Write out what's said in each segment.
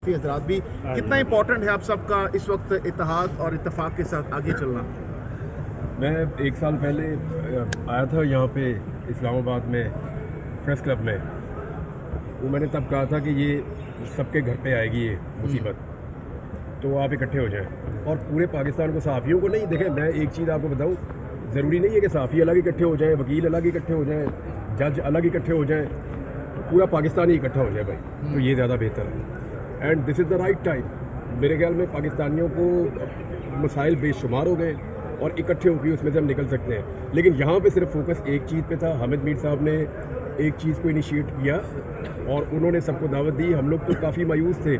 सहाफ़ी हजरात भी, कितना इंपॉर्टेंट है आप सबका इस वक्त इत्तेहाद और इत्तेफाक के साथ आगे चलना? मैं 1 साल पहले आया था यहाँ पे इस्लामाबाद में प्रेस क्लब में, वो मैंने तब कहा था कि ये सबके घर पे आएगी ये मुसीबत, तो आप इकट्ठे हो जाएं। और पूरे पाकिस्तान को, सहाफ़ियों को नहीं, देखें मैं एक चीज़ आपको बताऊं, ज़रूरी नहीं है कि सहाफ़ी अलग इकट्ठे हो जाएं, वकील अलग इकट्ठे हो जाएं, जज अलग इकट्ठे हो जाएं, पूरा पाकिस्तान ही इकट्ठा हो जाए भाई, तो ये ज़्यादा बेहतर है। And this is the right time. मेरे ख्याल में पाकिस्तानियों को मसाइल बेशुमार हो गए और इकट्ठे होकर उसमें से हम निकल सकते हैं। लेकिन यहाँ पे सिर्फ फोकस एक चीज़ पे था। हामिद मीर साहब ने एक चीज़ को इनिशिएट किया और उन्होंने सबको दावत दी। हम लोग तो काफ़ी मायूस थे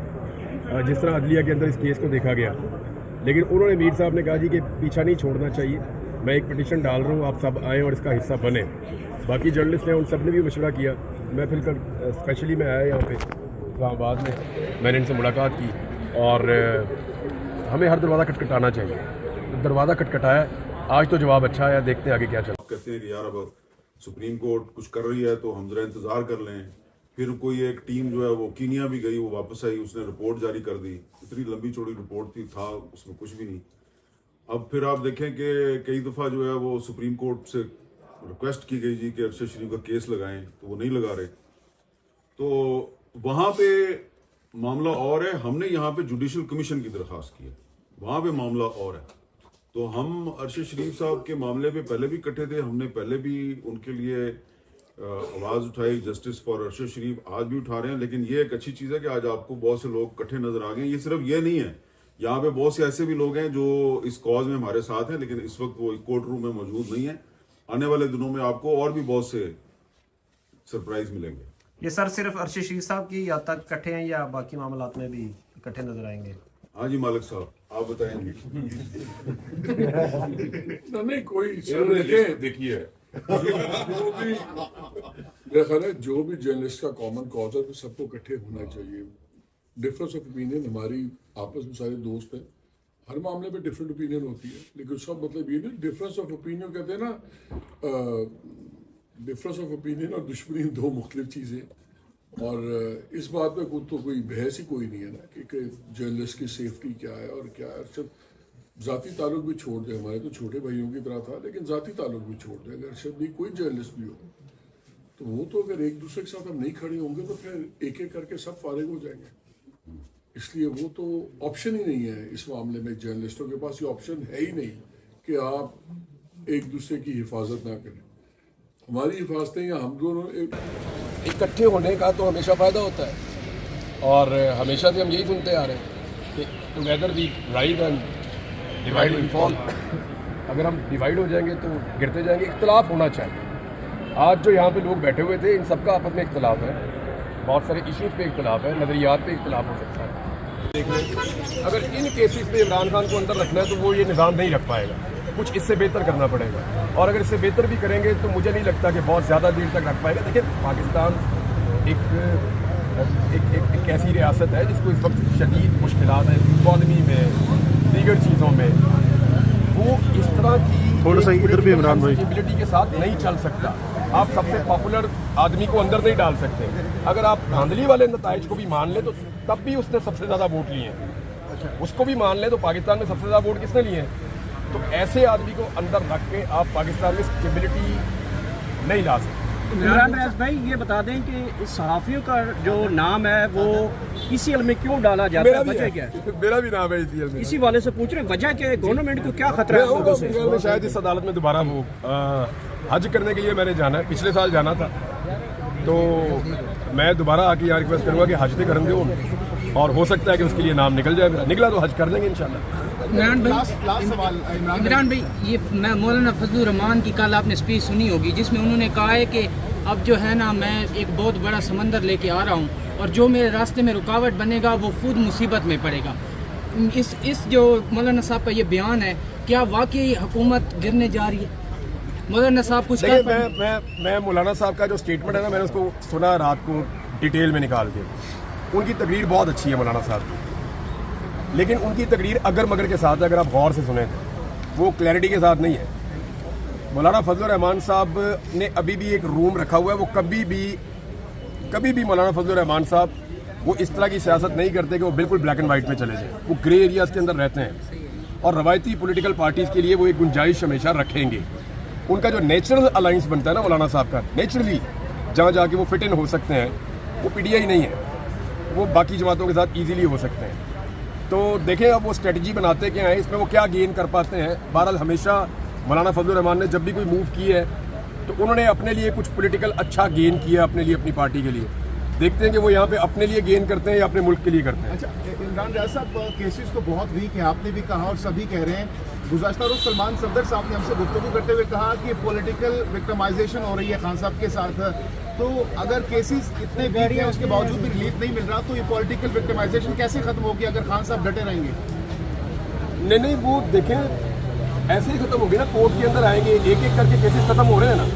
जिस तरह अदलिया के अंदर इस केस को देखा गया, लेकिन उन्होंने, मीर साहब ने कहा जी कि पीछा नहीं छोड़ना चाहिए, मैं एक पिटीशन डाल रहा हूँ, आप सब आएँ और इसका हिस्सा बने। बाकी जर्नलिस्ट हैं, उन सब ने भी मशवरा किया। मैं फिर स्पेशली मैं आया यहाँ पे इस्लामाबाद में, मैंने इनसे मुलाकात की और हमें हर दरवाज़ा खटखटाना चाहिए। दरवाज़ा खटखटाया, आज तो जवाब अच्छा है, देखते हैं आगे क्या चलता है। कहते हैं कि यार अब सुप्रीम कोर्ट कुछ कर रही है तो हम जरा इंतज़ार कर लें। फिर कोई एक टीम जो है वो कीनिया भी गई, वो वापस आई, उसने रिपोर्ट जारी कर दी। इतनी लंबी चौड़ी रिपोर्ट थी, था उसमें कुछ भी नहीं। अब फिर आप देखें कि कई दफ़ा जो है वो सुप्रीम कोर्ट से रिक्वेस्ट की गई जी कि अरशद शरीफ का केस लगाएं, तो वो नहीं लगा रहे। तो वहाँ पे मामला और है, हमने यहाँ पे जुडिशल कमीशन की दरख्वास्त की है, वहाँ पे मामला और है। तो हम अरशद शरीफ साहब के मामले पे पहले भी इकट्ठे थे, हमने पहले भी उनके लिए आवाज़ उठाई, जस्टिस फॉर अरशद शरीफ, आज भी उठा रहे हैं। लेकिन ये एक अच्छी चीज़ है कि आज आपको बहुत से लोग इकट्ठे नजर आ गए। ये सिर्फ ये नहीं है, यहाँ पे बहुत से ऐसे भी लोग हैं जो इस कॉज में हमारे साथ हैं, लेकिन इस वक्त वो कोर्ट रूम में मौजूद नहीं है। आने वाले दिनों में आपको और भी बहुत से सरप्राइज मिलेंगे। ये सर सिर्फ अरशद शरीफ साहब की या तक इकट्ठे हैं या बाकी मामलात में भी इकट्ठे नजर आएंगे? हाँ जी मालिक साहब, आप बताएंगे। नहीं कोई देखिए जो भी देखा है, जो भी जर्नलिस्ट का कॉमन कॉज है तो सबको इकट्ठे होना चाहिए। डिफरेंस ऑफ ओपिनियन, हमारी आपस में सारे दोस्त हैं, हर मामले में डिफरेंट ओपिनियन होती है, लेकिन सब मतलब ये नहीं, डिफरेंस ऑफ ओपिनियन कहते हैं ना, डिफरेंस ऑफ ओपिनियन और दुश्मनी दो मुख्तलिफ चीज़ें। और इस बात पे तो कोई बहस ही कोई नहीं है ना कि जर्नलिस्ट की सेफ्टी क्या है और क्या है। अरशद ज़ाती ताल्लुक भी छोड़ दे, हमारे तो छोटे भाइयों की तरह था, लेकिन ज़ाती ताल्लुक भी छोड़ दे। अगर अरशद भी कोई जर्नलिस्ट भी हो तो वो तो अगर एक दूसरे के साथ हम नहीं खड़े होंगे तो फिर एक एक करके सब फारिग हो जाएंगे। इसलिए वो तो ऑप्शन ही नहीं है इस मामले में। जर्नलिस्टों के पास ये ऑप्शन है ही नहीं कि आप एक दूसरे की हिफाजत ना करें। हमारी हिफाजतें या हम दोनों इकट्ठे होने का तो हमेशा फ़ायदा होता है और हमेशा से हम यही सुनते आ रहे हैं कि together we rise and divide we fall. अगर हम डिवाइड हो जाएंगे तो गिरते जाएंगे। इख्तलाफ होना चाहिए। आज जो यहाँ पे लोग बैठे हुए थे, इन सबका आपस में इख्तलाफ है, बहुत सारे इश्यूज़ पे इख्तलाफ है, नज़रियात पे इख्तलाफ हो सकता है। देख लें, अगर इन केसेस में इमरान खान को अंदर रखना है तो वो ये निज़ाम नहीं रख पाएगा, कुछ इससे बेहतर करना पड़ेगा। और अगर इससे बेहतर भी करेंगे तो मुझे नहीं लगता कि बहुत ज़्यादा देर तक रख पाएगा। देखिए, पाकिस्तान एक ऐसी रियासत है जिसको इस वक्त शदीद मुश्किलात है, इकॉनमी में, दीगर चीज़ों में। वो इस तरह की थोड़ा सा इधर भी इमरान भाई एबिलिटी के साथ नहीं चल सकता। आप सबसे पॉपुलर आदमी को अंदर नहीं डाल सकते। अगर आप धांधली वाले नताइज को भी मान लें तो तब भी उसने सबसे ज़्यादा वोट लिए हैं, उसको भी मान लें तो पाकिस्तान में सबसे ज़्यादा वोट किसने लिए हैं? तो ऐसे आदमी को अंदर रख के आप पाकिस्तान में स्टेबिलिटी नहीं ला सकते। इमरान रियाज भाई ये बता दें कि सहाफ़ियों का जो नाम है वो ECL में क्यों डाला जाता है, वजह क्या है? मेरा भी नाम है ECL में। इसी वाले से पूछ रहे हैं वजह क्या है, गवर्नमेंट को क्या खतरा है लोगों से? शायद इस अदालत में दोबारा वो हज करने के लिए मैंने जाना है, पिछले साल जाना था, तो मैं दोबारा आके यहाँ रिक्वेस्ट करूँगा कि हज कर दे, और हो सकता है कि उसके लिए नाम निकल जाए मेरा। निकला तो हज कर देंगे इंशाल्लाह। इमरान भाई, ये मौलाना फजलुर रहमान की कल आपने स्पीच सुनी होगी जिसमें उन्होंने कहा है कि अब जो है ना, मैं एक बहुत बड़ा समंदर लेके आ रहा हूँ और जो मेरे रास्ते में रुकावट बनेगा वो खुद मुसीबत में पड़ेगा। इस जो मौलाना साहब का ये बयान है, क्या वाकई हुकूमत गिरने जा रही है? मौलाना साहब कुछ मैं मौलाना साहब का जो स्टेटमेंट है ना, मैंने उसको सुना रात को डिटेल में निकाल के। उनकी तकरीर बहुत अच्छी है मौलाना साहब की, लेकिन उनकी तकरीर अगर मगर के साथ है, अगर आप गौर से सुने तो वो क्लैरिटी के साथ नहीं है। मौलाना फजलुर रहमान साहब ने अभी भी एक रूम रखा हुआ है, वो कभी भी मौलाना फजलुर रहमान साहब وہ اس طرح की सियासत नहीं करते कि वो बिल्कुल ब्लैक एंड वाइट में चले जाएं, वो ग्रे एरियाज़ के अंदर रहते हैं और रवायती पॉलिटिकल पार्टीज़ के लिए वो एक गुंजाइश हमेशा रखेंगे। उनका जो नेचुरल अलाइंस बनता है ना मौलाना साहब का, नेचुरली जहाँ जाके वो फिट इन हो सकते हैं, वो पीटीआई नहीं है, वो बाकी जमातों के साथ ईजीली हो सकते हैं। तो देखें अब वो स्ट्रेटजी बनाते क्या हैं, इसमें वो क्या गेन कर पाते हैं। बहरहाल हमेशा मौलाना फजलुर रहमान ने जब भी कोई मूव की है तो उन्होंने अपने लिए कुछ पॉलिटिकल अच्छा गेन किया अपने लिए, अपनी पार्टी के लिए। देखते हैं कि वो यहाँ पे अपने लिए गेन करते हैं या अपने मुल्क के लिए करते हैं। अच्छा, इमरान रियाज साहब, केसेस तो बहुत वीक हैं, आपने भी कहा और सभी कह रहे हैं। गुज़श्ता रोज़ सलमान सफदर साहब ने हमसे गुफ्तगू करते हुए कहा कि पॉलिटिकल विक्टिमाइजेशन हो रही है खान साहब के साथ। तो अगर केसेस इतने वीक हैं उसके बावजूद भी रिलीफ नहीं मिल रहा, तो ये पॉलिटिकल विक्टिमाइजेशन कैसे खत्म होगी अगर खान साहब डटे रहेंगे? नहीं, वो देखें ऐसे ही खत्म होगी ना, कोर्ट के अंदर आएंगे, एक एक करके केसेस खत्म हो रहे हैं ना,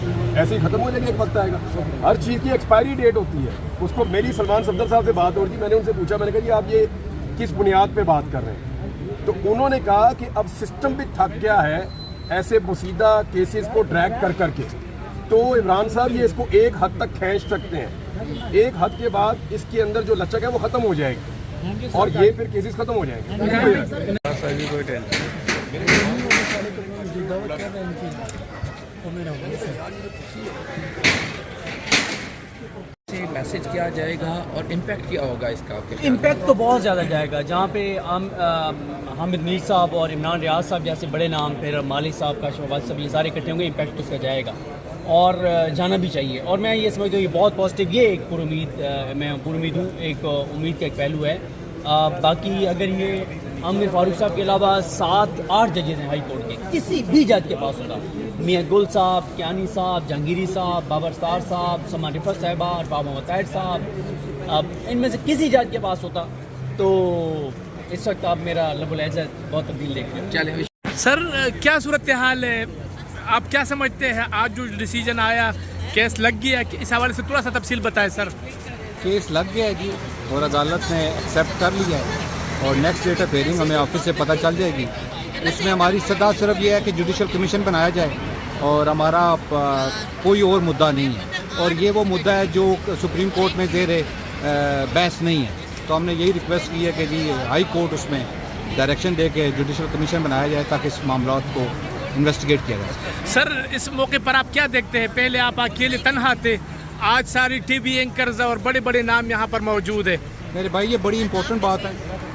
ऐसे ही खत्म हो जाएंगे, एक वक्त आएगा। हर चीज़ की एक्सपायरी डेट होती है। उसको मेरी सलमान सफदर साहब से बात हो रही थी, मैंने उनसे पूछा, मैंने कहा जी आप ये किस बुनियाद पे बात कर रहे हैं? तो उन्होंने कहा कि अब सिस्टम भी थक गया है ऐसे मुसीदा केसेस को ड्रैग कर करके, तो इमरान साहब ये इसको एक हद तक खींच सकते हैं, एक हद के बाद इसके अंदर जो लचक है वो ख़त्म हो जाएगी और ये फिर केसेस ख़त्म हो जाएंगे। मैसेज किया जाएगा और इम्पैक्ट क्या होगा इसका? इम्पैक्ट तो बहुत ज़्यादा जाएगा। जहाँ पे हामिद मीर साहब और इमरान रियाज साहब जैसे बड़े नाम, फिर मालिक साहब का शहबाज साहब, ये सारे इकट्ठे होंगे, इम्पैक्ट उसका जाएगा और जाना भी चाहिए। और मैं ये समझता हूँ ये बहुत पॉजिटिव, ये एक मैं पुरुमीद हूँ, एक उम्मीद का एक पहलू है। बाकी अगर ये आमिर फारूक साहब के अलावा 7-8 जजेस हैं हाई कोर्ट के, किसी भी जज के पास होगा, मियाँ गुल साहब, कियानी साहब, जहांगीरी साहब, बाबर स्टार साहब, समा रिफत साहिबा, बाबा मोहम्मद साहब, अब इनमें से किसी जज के पास होता तो इस वक्त आप मेरा लबुल इज़्ज़त बहुत तब्दील देख रहे हैं। सर क्या सूरत हाल है, आप क्या समझते हैं आज जो डिसीजन आया, केस लग गया, इस हवाले से थोड़ा सा तफसील बताएं सर। केस लग गया है जी और अदालत ने एक्सेप्ट कर लिया है और नेक्स्ट डेट ऑफ हियरिंग हमें ऑफिस से पता चल जाएगी। इसमें हमारी सदा सिर्फ ये है कि जुडिशल कमीशन बनाया जाए और हमारा कोई और मुद्दा नहीं है, और ये वो मुद्दा है जो सुप्रीम कोर्ट में ज़ेर बहस नहीं है। तो हमने यही रिक्वेस्ट की है कि जी हाई कोर्ट उसमें डायरेक्शन दे के जुडिशल कमीशन बनाया जाए ताकि इस मामला को इन्वेस्टिगेट किया जाए। सर इस मौके पर आप क्या देखते हैं, पहले आप अकेले तनहा थे, आज सारी टीवी एंकर्स और बड़े बड़े नाम यहाँ पर मौजूद है। मेरे भाई ये बड़ी इंपॉर्टेंट बात है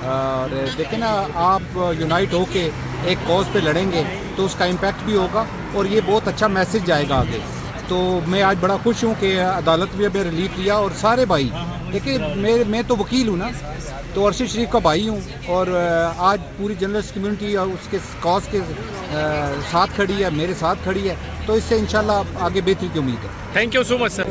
और देखें ना, आप यूनाइट होके एक कॉज पे लड़ेंगे तो उसका इम्पैक्ट भी होगा और ये बहुत अच्छा मैसेज जाएगा आगे। तो मैं आज बड़ा खुश हूँ कि अदालत भी अभी रिलीफ लिया और सारे भाई, देखिए मैं तो वकील हूँ ना, तो अरशद शरीफ का भाई हूँ और आज पूरी जर्नलिस्ट कम्युनिटी और उसके कॉज के साथ खड़ी है, मेरे साथ खड़ी है, तो इससे इंशाल्लाह आगे बेहतरी की उम्मीद है। Thank you so much sir.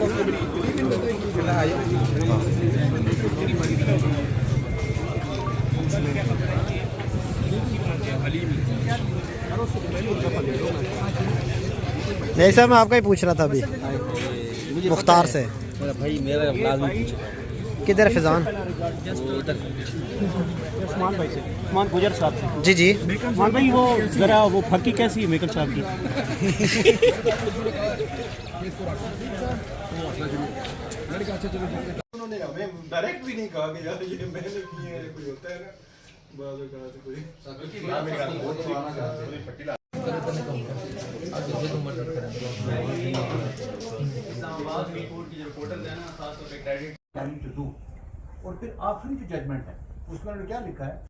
नहीं सर, मैं आपका ही पूछ रहा था अभी मुख्तार से। भाई मेरा किधर है फिजान? उस्मान भाई से, उस्मान गुजर साहब से। जी जी उस्मान भाई, वो ज़रा वो फर्की कैसी है मेकल साहब की? उन्होंने हमें डायरेक्ट भी नहीं कहा कि यार ये मैंने किए हैं, कोई होता है ना बाज़ औक़ात कोई और फिर आखिरी जो जजमेंट है उसमें उन्होंने क्या लिखा है?